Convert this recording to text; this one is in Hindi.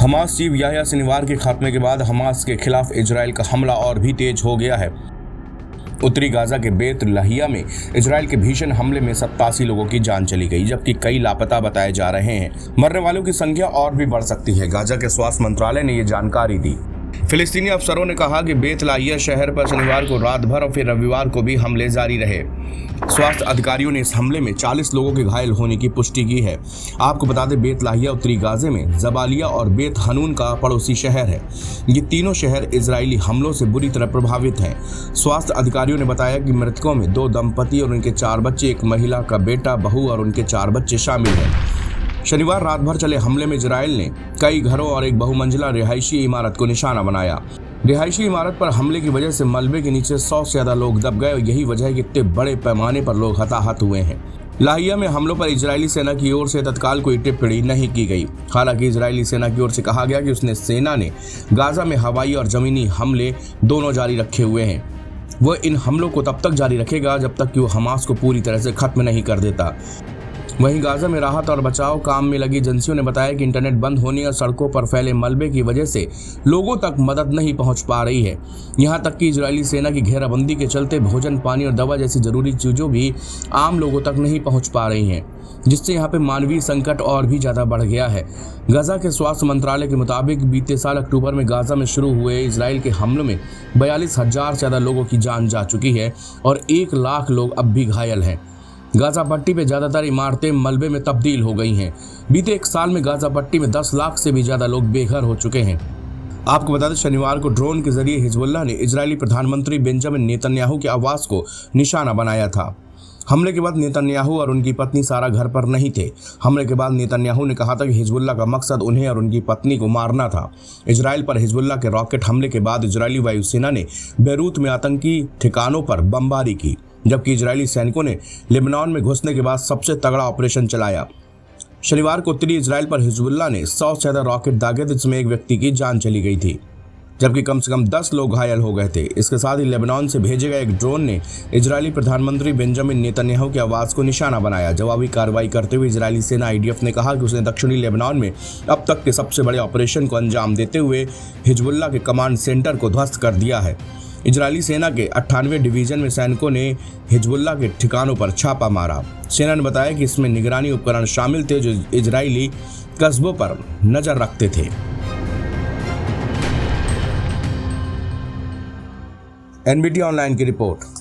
हमास चीफ याह्या सिनवार के खात्मे के बाद हमास के खिलाफ इजराइल का हमला और भी तेज हो गया है। उत्तरी गाजा के बेत लाहिया में इजराइल के भीषण हमले में 87 लोगों की जान चली गई, जबकि कई लापता बताए जा रहे हैं। मरने वालों की संख्या और भी बढ़ सकती है। गाजा के स्वास्थ्य मंत्रालय ने ये जानकारी दी। फिलिस्तीनी अफसरों ने कहा कि बेत लाहिया शहर पर शनिवार को रात भर और फिर रविवार को भी हमले जारी रहे। स्वास्थ्य अधिकारियों ने इस हमले में 40 लोगों के घायल होने की पुष्टि की है। आपको बता दें, बेत लाहिया उत्तरी गाजे में जबालिया और बेत हनून का पड़ोसी शहर है। ये तीनों शहर इजरायली हमलों से बुरी तरह प्रभावित हैं। स्वास्थ्य अधिकारियों ने बताया कि मृतकों में 2 दंपति और उनके 4 बच्चे, एक महिला का बेटा, बहू और उनके 4 बच्चे शामिल हैं। शनिवार रात भर चले हमले में इजराइल ने कई घरों और एक बहुमंजिला रिहायशी इमारत को निशाना बनाया। रिहायशी इमारत पर हमले की वजह से मलबे के नीचे 100 से ज्यादा लोग दब गए और यही वजह है कि इतने बड़े पैमाने पर लोग हताहत हुए हैं। लाहिया में हमलों पर इजरायली सेना की ओर से तत्काल कोई टिप्पणी नहीं की गई। हालांकि इजरायली सेना की ओर से कहा गया कि उसने सेना ने गाजा में हवाई और जमीनी हमले दोनों जारी रखे हुए हैं। वह इन हमलों को तब तक जारी रखेगा जब तक कि वो हमास को पूरी तरह से खत्म नहीं कर देता। वहीं गाजा में राहत और बचाव काम में लगी एजेंसियों ने बताया कि इंटरनेट बंद होने और सड़कों पर फैले मलबे की वजह से लोगों तक मदद नहीं पहुंच पा रही है। यहां तक कि इजरायली सेना की घेराबंदी के चलते भोजन, पानी और दवा जैसी जरूरी चीजों भी आम लोगों तक नहीं पहुंच पा रही हैं, जिससे यहाँ पे मानवीय संकट और भी ज्यादा बढ़ गया है। गाजा के स्वास्थ्य मंत्रालय के मुताबिक बीते साल अक्टूबर में गाजा में शुरू हुए इजराइल के हमलों में 42,000 से ज्यादा लोगों की जान जा चुकी है और 1 लाख लोग अब भी घायल हैं। गाजा पट्टी में ज्यादातर इमारतें मलबे में तब्दील हो गई हैं। बीते 1 साल में गाजा पट्टी में 10 लाख से भी ज्यादा लोग बेघर हो चुके हैं। आपको बता दें, शनिवार को ड्रोन के जरिए हिजबुल्लाह ने इजरायली प्रधानमंत्री बेंजामिन नेतन्याहू के आवास को निशाना बनाया था। हमले के बाद नेतन्याहू और उनकी पत्नी सारा घर पर नहीं थे। हमले के बाद नेतन्याहू ने कहा था कि हिजबुल्लाह का मकसद उन्हें और उनकी पत्नी को मारना था। इजराइल पर हिजबुल्लाह के रॉकेट हमले के बाद इजरायली वायुसेना ने बेरूत में आतंकी ठिकानों पर बमबारी की, जबकि इजरायली सैनिकों ने लेबनान में घुसने के बाद सबसे तगड़ा ऑपरेशन चलाया। शनिवार को उत्तरी इजराइल पर हिजबुल्लाह ने 100 से ज्यादा रॉकेट दागे, जिसमें एक व्यक्ति की जान चली गई थी, जबकि कम से कम 10 लोग घायल हो गए थे। इसके साथ ही लेबनान से भेजे गए एक ड्रोन ने इजरायली प्रधानमंत्री बेंजामिन नेतन्याहू के आवास को निशाना बनाया। जवाबी कार्रवाई करते हुए इजरायली सेना IDF ने कहा कि उसने दक्षिणी लेबनान में अब तक के सबसे बड़े ऑपरेशन को अंजाम देते हुए हिजबुल्लाह के कमांड सेंटर को ध्वस्त कर दिया है। इजरायली सेना के 98वें डिवीजन में सैनिकों ने हिजबुल्लाह के ठिकानों पर छापा मारा। सेना ने बताया कि इसमें निगरानी उपकरण शामिल थे जो इजरायली कस्बों पर नजर रखते थे। NBT ऑनलाइन की रिपोर्ट।